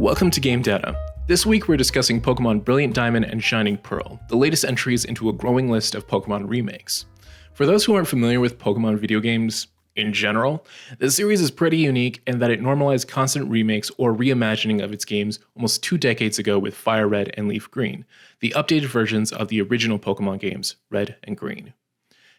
Welcome to Game Data. This week we're discussing Pokemon Brilliant Diamond and Shining Pearl, the latest entries into a growing list of Pokemon remakes. For those who aren't familiar with Pokemon video games in general, the series is pretty unique in that it normalized constant remakes or reimagining of its games almost 2 decades ago with Fire Red and Leaf Green, the updated versions of the original Pokemon games, Red and Green.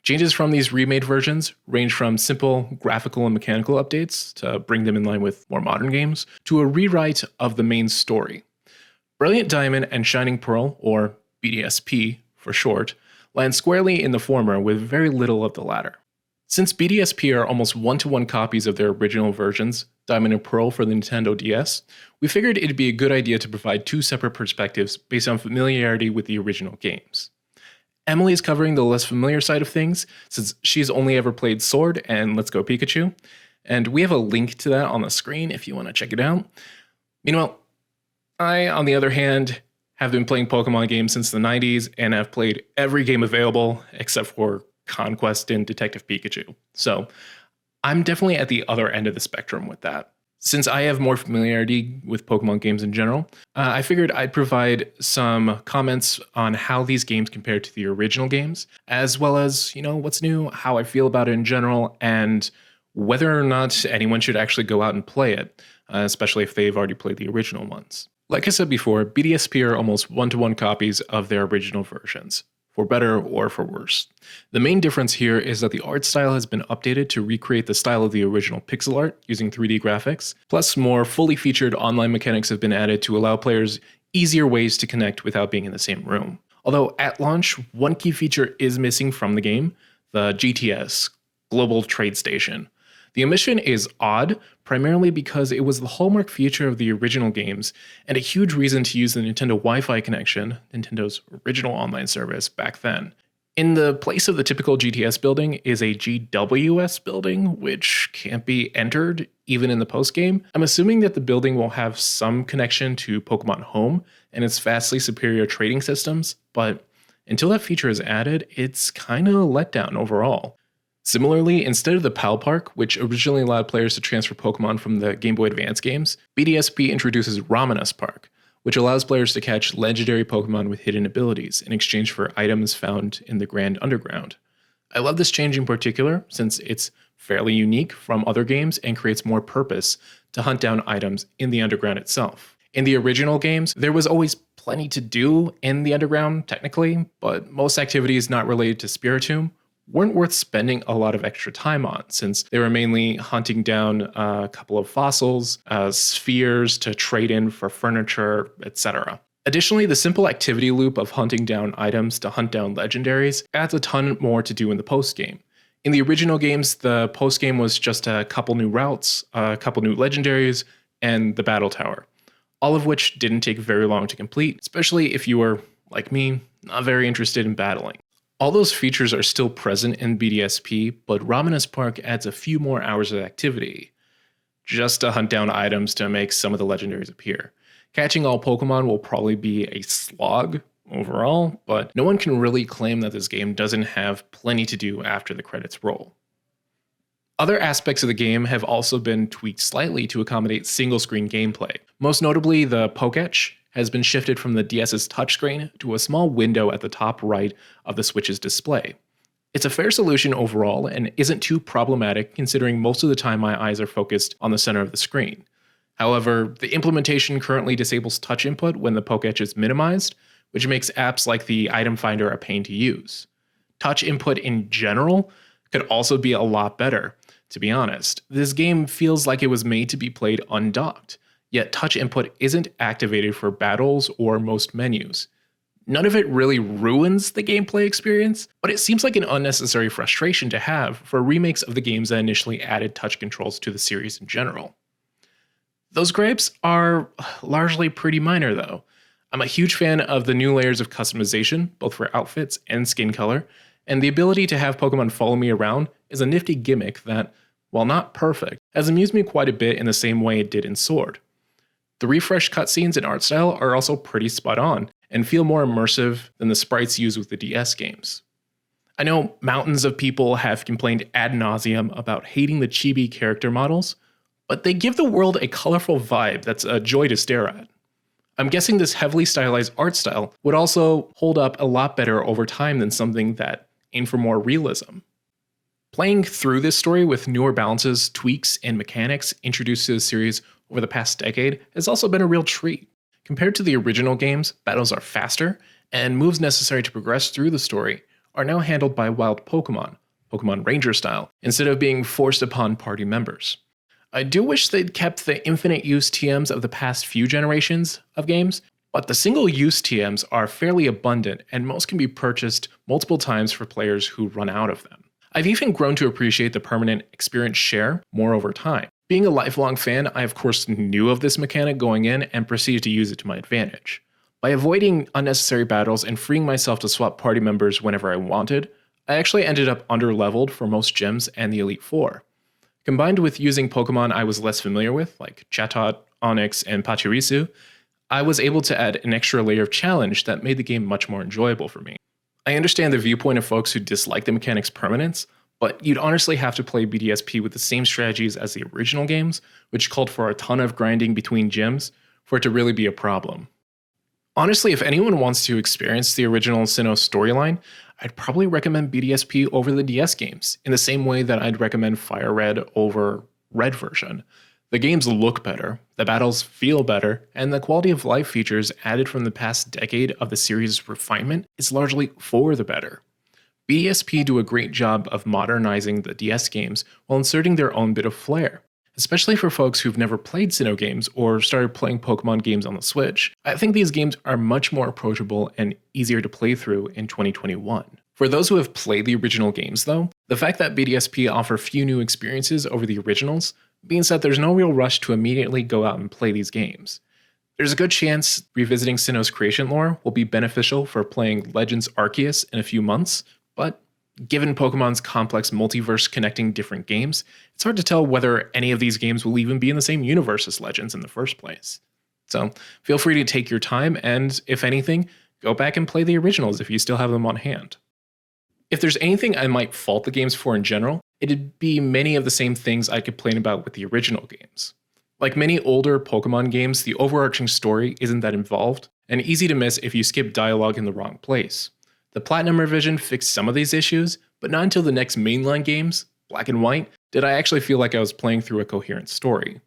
Changes from these remade versions range from simple graphical and mechanical updates to bring them in line with more modern games, to a rewrite of the main story. Brilliant Diamond and Shining Pearl, or BDSP for short, land squarely in the former with very little of the latter. Since BDSP are almost one-to-one copies of their original versions, Diamond and Pearl for the Nintendo DS, we figured it'd be a good idea to provide 2 separate perspectives based on familiarity with the original games. Emily is covering the less familiar side of things, since she's only ever played Sword and Let's Go Pikachu, and we have a link to that on the screen if you want to check it out. Meanwhile, I, on the other hand, have been playing Pokemon games since the 90s and have played every game available except for Conquest and Detective Pikachu. So I'm definitely at the other end of the spectrum with that. Since I have more familiarity with Pokemon games in general, I figured I'd provide some comments on how these games compare to the original games, as well as, what's new, how I feel about it in general, and whether or not anyone should actually go out and play it, especially if they've already played the original ones. Like I said before, BDSP are almost one-to-one copies of their original versions, for better or for worse. The main difference here is that the art style has been updated to recreate the style of the original pixel art using 3D graphics, plus more fully featured online mechanics have been added to allow players easier ways to connect without being in the same room. Although at launch, one key feature is missing from the game, the GTS, Global Trade Station. The omission is odd, primarily because it was the hallmark feature of the original games, and a huge reason to use the Nintendo Wi-Fi connection, Nintendo's original online service back then. In the place of the typical GTS building is a GWS building, which can't be entered even in the post-game. I'm assuming that the building will have some connection to Pokemon Home and its vastly superior trading systems, but until that feature is added, it's kinda a letdown overall. Similarly, instead of the PAL Park, which originally allowed players to transfer Pokemon from the Game Boy Advance games, BDSP introduces Ramanas Park, which allows players to catch legendary Pokemon with hidden abilities in exchange for items found in the Grand Underground. I love this change in particular, since it's fairly unique from other games and creates more purpose to hunt down items in the Underground itself. In the original games, there was always plenty to do in the Underground, technically, but most activities not related to Spiritomb weren't worth spending a lot of extra time on, since they were mainly hunting down a couple of fossils, spheres to trade in for furniture, etc. Additionally, the simple activity loop of hunting down items to hunt down legendaries adds a ton more to do in the post-game. In the original games, the post-game was just a couple new routes, a couple new legendaries, and the battle tower, all of which didn't take very long to complete, especially if you were, like me, not very interested in battling. All those features are still present in BDSP, but Ramanas Park adds a few more hours of activity, just to hunt down items to make some of the legendaries appear. Catching all Pokemon will probably be a slog overall, but no one can really claim that this game doesn't have plenty to do after the credits roll. Other aspects of the game have also been tweaked slightly to accommodate single-screen gameplay. Most notably, the Poketch has been shifted from the DS's touchscreen to a small window at the top right of the Switch's display. It's a fair solution overall and isn't too problematic considering most of the time my eyes are focused on the center of the screen. However, the implementation currently disables touch input when the Poketch is minimized, which makes apps like the item finder a pain to use. Touch input in general could also be a lot better, to be honest. This game feels like it was made to be played undocked, yet touch input isn't activated for battles or most menus. None of it really ruins the gameplay experience, but it seems like an unnecessary frustration to have for remakes of the games that initially added touch controls to the series in general. Those gripes are largely pretty minor though. I'm a huge fan of the new layers of customization, both for outfits and skin color, and the ability to have Pokemon follow me around is a nifty gimmick that, while not perfect, has amused me quite a bit in the same way it did in Sword. The refreshed cutscenes and art style are also pretty spot on, and feel more immersive than the sprites used with the DS games. I know mountains of people have complained ad nauseum about hating the chibi character models, but they give the world a colorful vibe that's a joy to stare at. I'm guessing this heavily stylized art style would also hold up a lot better over time than something that aimed for more realism. Playing through this story with newer balances, tweaks, and mechanics introduced to the series over the past decade has also been a real treat. Compared to the original games, battles are faster, and moves necessary to progress through the story are now handled by wild Pokemon, Pokemon Ranger style, instead of being forced upon party members. I do wish they'd kept the infinite use TMs of the past few generations of games, but the single use TMs are fairly abundant and most can be purchased multiple times for players who run out of them. I've even grown to appreciate the permanent experience share more over time. Being a lifelong fan, I of course knew of this mechanic going in and proceeded to use it to my advantage. By avoiding unnecessary battles and freeing myself to swap party members whenever I wanted, I actually ended up under-leveled for most gyms and the Elite Four. Combined with using Pokemon I was less familiar with, like Chatot, Onix, and Pachirisu, I was able to add an extra layer of challenge that made the game much more enjoyable for me. I understand the viewpoint of folks who dislike the mechanic's permanence, but you'd honestly have to play BDSP with the same strategies as the original games, which called for a ton of grinding between gyms, for it to really be a problem. Honestly, if anyone wants to experience the original Sinnoh storyline, I'd probably recommend BDSP over the DS games, in the same way that I'd recommend Fire Red over Red version. The games look better, the battles feel better, and the quality of life features added from the past decade of the series' refinement is largely for the better. BDSP do a great job of modernizing the DS games while inserting their own bit of flair. Especially for folks who've never played Sinnoh games or started playing Pokemon games on the Switch, I think these games are much more approachable and easier to play through in 2021. For those who have played the original games though, the fact that BDSP offer few new experiences over the originals means that there's no real rush to immediately go out and play these games. There's a good chance revisiting Sinnoh's creation lore will be beneficial for playing Legends Arceus in a few months, but given Pokemon's complex multiverse connecting different games, it's hard to tell whether any of these games will even be in the same universe as Legends in the first place. So feel free to take your time and, if anything, go back and play the originals if you still have them on hand. If there's anything I might fault the games for in general, it'd be many of the same things I complain about with the original games. Like many older Pokemon games, the overarching story isn't that involved, and easy to miss if you skip dialogue in the wrong place. The Platinum revision fixed some of these issues, but not until the next mainline games, Black and White, did I actually feel like I was playing through a coherent story.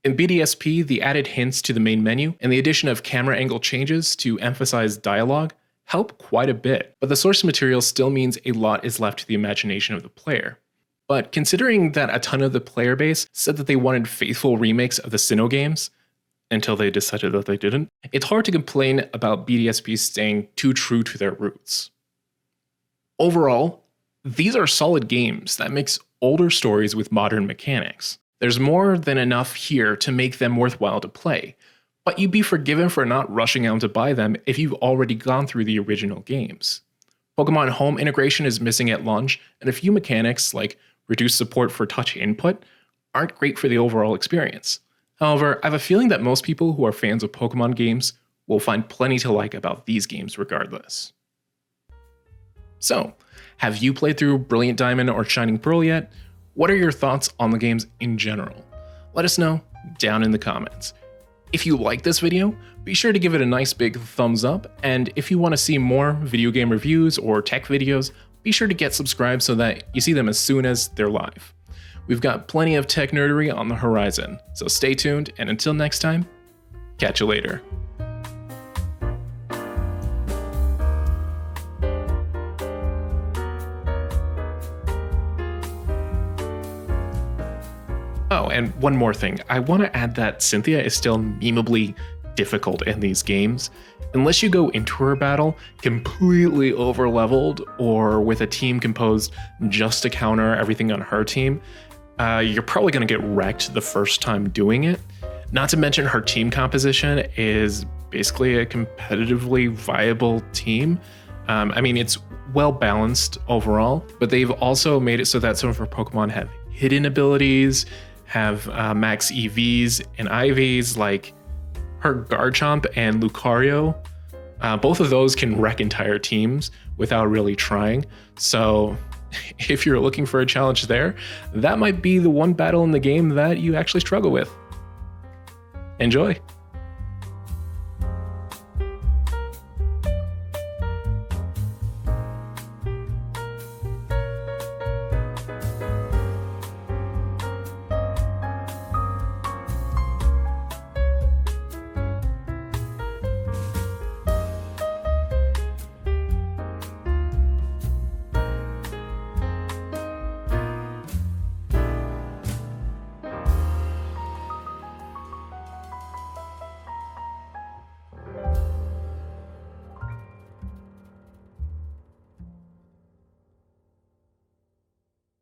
In BDSP, the added hints to the main menu and the addition of camera angle changes to emphasize dialogue help quite a bit, but the source material still means a lot is left to the imagination of the player. But considering that a ton of the player base said that they wanted faithful remakes of the Sinnoh games, until they decided that they didn't, it's hard to complain about BDSP staying too true to their roots. Overall, these are solid games that mix older stories with modern mechanics. There's more than enough here to make them worthwhile to play, but you'd be forgiven for not rushing out to buy them if you've already gone through the original games. Pokemon Home integration is missing at launch, and a few mechanics, like reduced support for touch input, aren't great for the overall experience. However, I have a feeling that most people who are fans of Pokemon games will find plenty to like about these games regardless. So, have you played through Brilliant Diamond or Shining Pearl yet? What are your thoughts on the games in general? Let us know down in the comments. If you like this video, be sure to give it a nice big thumbs up, and if you want to see more video game reviews or tech videos, be sure to get subscribed so that you see them as soon as they're live. We've got plenty of tech nerdery on the horizon, so stay tuned, and until next time, catch you later. Oh, and one more thing. I want to add that Cynthia is still memeably difficult in these games. Unless you go into her battle completely over-leveled or with a team composed just to counter everything on her team, you're probably going to get wrecked the first time doing it. Not to mention her team composition is basically a competitively viable team. It's well balanced overall, but they've also made it so that some of her Pokemon have hidden abilities, have max EVs and IVs, like her Garchomp and Lucario. Both of those can wreck entire teams without really trying. So If you're looking for a challenge there, that might be the one battle in the game that you actually struggle with. Enjoy!